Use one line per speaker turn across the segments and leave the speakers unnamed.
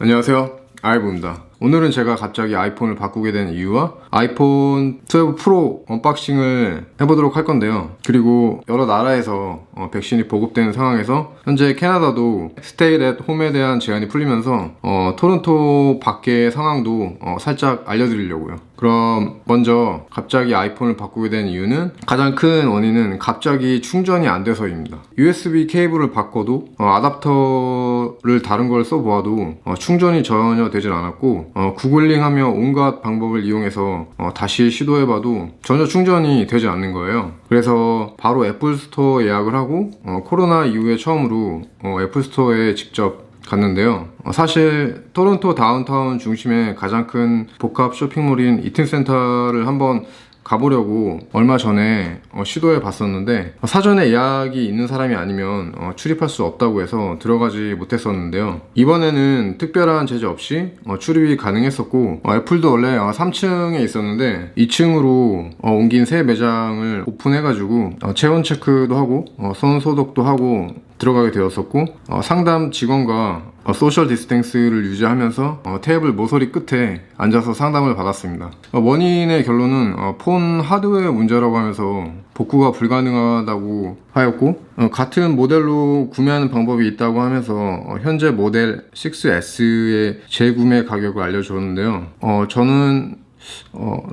안녕하세요, 아이브입니다. 오늘은 제가 갑자기 아이폰을 바꾸게 된 이유와 아이폰 12 프로 언박싱을 해보도록 할 건데요. 그리고 여러 나라에서 백신이 보급되는 상황에서 현재 캐나다도 스테이 앳 홈에 대한 제한이 풀리면서 토론토 밖의 상황도 살짝 알려드리려고요. 그럼 먼저 갑자기 아이폰을 바꾸게 된 이유는, 가장 큰 원인은 갑자기 충전이 안 돼서입니다. USB 케이블을 바꿔도 아답터를 다른 걸 써보아도 충전이 전혀 되질 않았고, 구글링하며 온갖 방법을 이용해서 다시 시도해봐도 전혀 충전이 되지 않는 거예요. 그래서 바로 애플 스토어 예약을 하고 코로나 이후에 처음으로 애플 스토어에 직접 갔는데요. 사실 토론토 다운타운 중심의 가장 큰 복합 쇼핑몰인 이튼센터를 한번 가보려고 얼마 전에 시도해 봤었는데, 사전에 예약이 있는 사람이 아니면 출입할 수 없다고 해서 들어가지 못했었는데요. 이번에는 특별한 제재 없이 출입이 가능했었고, 애플도 원래 3층에 있었는데 2층으로 옮긴 새 매장을 오픈해가지고 체온 체크도 하고 손 소독도 하고 들어가게 되었었고, 상담 직원과 소셜 디스텐스를 유지하면서 테이블 모서리 끝에 앉아서 상담을 받았습니다. 원인의 결론은 폰 하드웨어 문제라고 하면서 복구가 불가능하다고 하였고, 같은 모델로 구매하는 방법이 있다고 하면서 현재 모델 6S의 재구매 가격을 알려주었는데요. 저는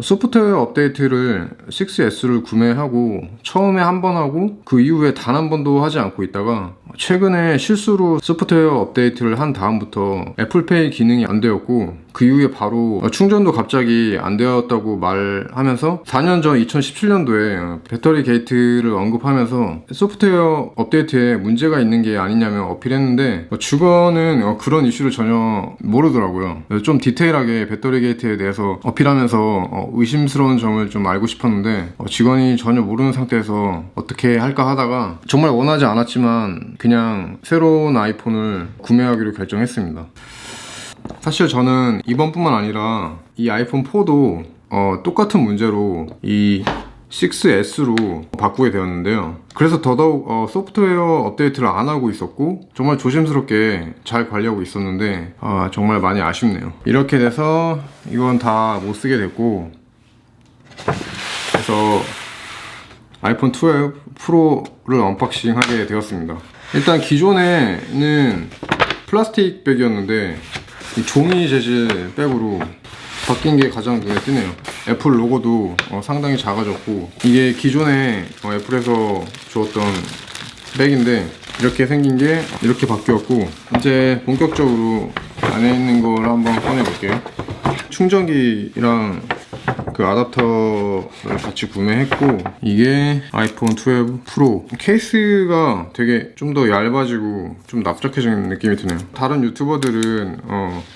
소프트웨어 업데이트를 6S를 구매하고 처음에 한 번 하고 그 이후에 단 한 번도 하지 않고 있다가 최근에 실수로 소프트웨어 업데이트를 한 다음부터 애플페이 기능이 안 되었고, 그 이후에 바로 충전도 갑자기 안 되었다고 말하면서 4년 전 2017년도에 배터리 게이트를 언급하면서 소프트웨어 업데이트에 문제가 있는 게 아니냐며 어필했는데, 직원은 그런 이슈를 전혀 모르더라고요. 좀 디테일하게 배터리 게이트에 대해서 어필하면서 의심스러운 점을 좀 알고 싶었는데, 직원이 전혀 모르는 상태에서 어떻게 할까 하다가 정말 원하지 않았지만 그냥 새로운 아이폰을 구매하기로 결정했습니다. 사실 저는 이번뿐만 아니라 이 아이폰 4도 똑같은 문제로 이 6S로 바꾸게 되었는데요. 그래서 더더욱 소프트웨어 업데이트를 안 하고 있었고 정말 조심스럽게 잘 관리하고 있었는데 정말 많이 아쉽네요. 이렇게 돼서 이건 다 못 쓰게 됐고, 그래서 아이폰 12 프로를 언박싱 하게 되었습니다. 일단 기존에는 플라스틱 백이었는데 이 종이 재질 백으로 바뀐 게 가장 눈에 띄네요. 애플 로고도 상당히 작아졌고, 이게 기존에 애플에서 주었던 백인데 이렇게 생긴 게 이렇게 바뀌었고, 이제 본격적으로 안에 있는 걸 한번 꺼내 볼게요. 충전기랑 그 아답터를 같이 구매했고, 이게 아이폰 12 프로. 케이스가 되게 좀 더 얇아지고 좀 납작해진 느낌이 드네요. 다른 유튜버들은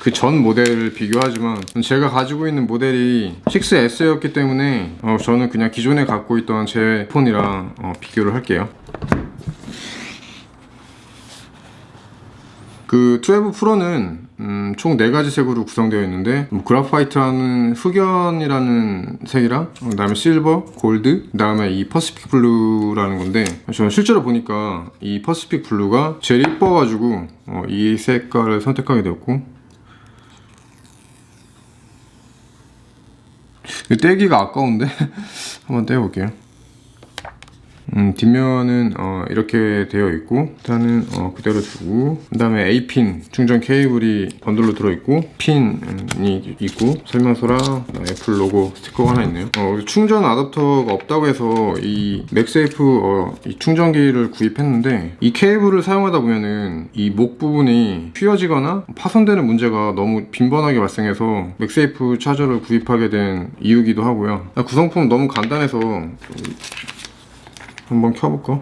그 전 모델을 비교하지만 제가 가지고 있는 모델이 6S였기 때문에 저는 그냥 기존에 갖고 있던 제 폰이랑 비교를 할게요. 그 12 프로는 총 4가지 색으로 구성되어 있는데, 그라파이트라는 흑연이라는 색이랑 그 다음에 실버, 골드, 그 다음에 이 퍼시픽 블루라는 건데, 저는 실제로 보니까 이 퍼시픽 블루가 제일 이뻐가지고 이 색깔을 선택하게 되었고, 떼기가 아까운데 한번 떼어볼게요. 뒷면은 이렇게 되어 있고, 일단은 그대로 두고, 그 다음에 A핀 충전 케이블이 번들로 들어있고, 핀이 있고, 설명서랑 애플 로고 스티커가 하나 있네요. 충전 아답터가 없다고 해서 이 맥세이프 이 충전기를 구입했는데, 이 케이블을 사용하다 보면은 이 목 부분이 휘어지거나 파손되는 문제가 너무 빈번하게 발생해서 맥세이프 차저를 구입하게 된 이유기도 하고요. 구성품은 너무 간단해서 한번 켜볼까?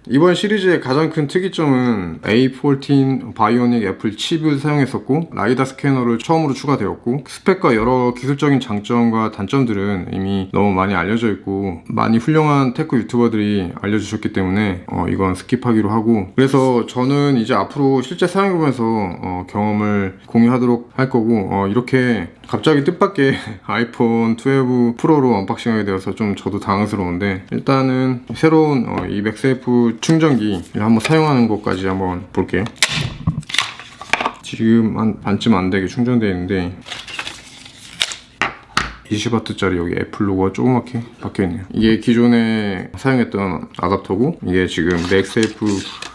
이번 시리즈의 가장 큰 특이점은 A14 바이오닉 애플 칩을 사용했었고, 라이다 스캐너를 처음으로 추가되었고, 스펙과 여러 기술적인 장점과 단점들은 이미 너무 많이 알려져 있고 많이 훌륭한 테크 유튜버들이 알려주셨기 때문에 이건 스킵하기로 하고, 그래서 저는 이제 앞으로 실제 사용해보면서 경험을 공유하도록 할 거고, 이렇게 갑자기 뜻밖의 아이폰 12 프로로 언박싱하게 되어서 좀 저도 당황스러운데, 일단은 새로운 이 맥세이프 충전기를 한번 사용하는 것까지 한번 볼게요. 지금 한 반쯤 안 되게 충전되어 있는데 20W짜리 여기 애플 로고가 조그맣게 박혀있네요. 이게 기존에 사용했던 아답터고, 이게 지금 맥세이프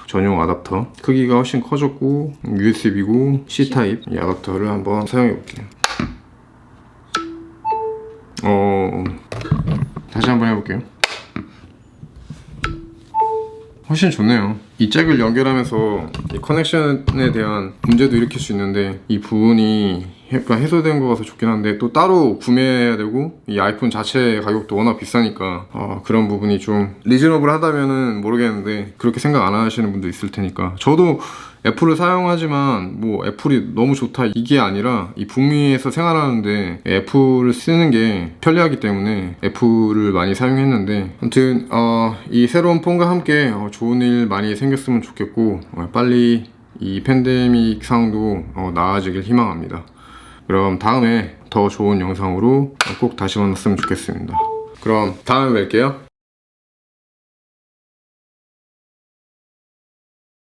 전용 아답터. 크기가 훨씬 커졌고 USB고 C타입 이 아답터를 한번 사용해 볼게요. 다시 한번 해볼게요. 훨씬 좋네요. 이 잭을 연결하면서 이 커넥션에 대한 문제도 일으킬 수 있는데, 이 부분이 해소된 거 같아서 좋긴 한데, 또 따로 구매해야 되고 이 아이폰 자체 가격도 워낙 비싸니까 그런 부분이 좀 리즈너블 하다면은 모르겠는데, 그렇게 생각 안 하시는 분도 있을 테니까. 저도 애플을 사용하지만 뭐 애플이 너무 좋다 이게 아니라, 이 북미에서 생활하는데 애플을 쓰는 게 편리하기 때문에 애플을 많이 사용했는데, 아무튼 이 새로운 폰과 함께 좋은 일 많이 생겼으면 좋겠고, 빨리 이 팬데믹 상황도 나아지길 희망합니다. 그럼 다음에 더 좋은 영상으로 꼭 다시 만났으면 좋겠습니다. 그럼 다음에 뵐게요.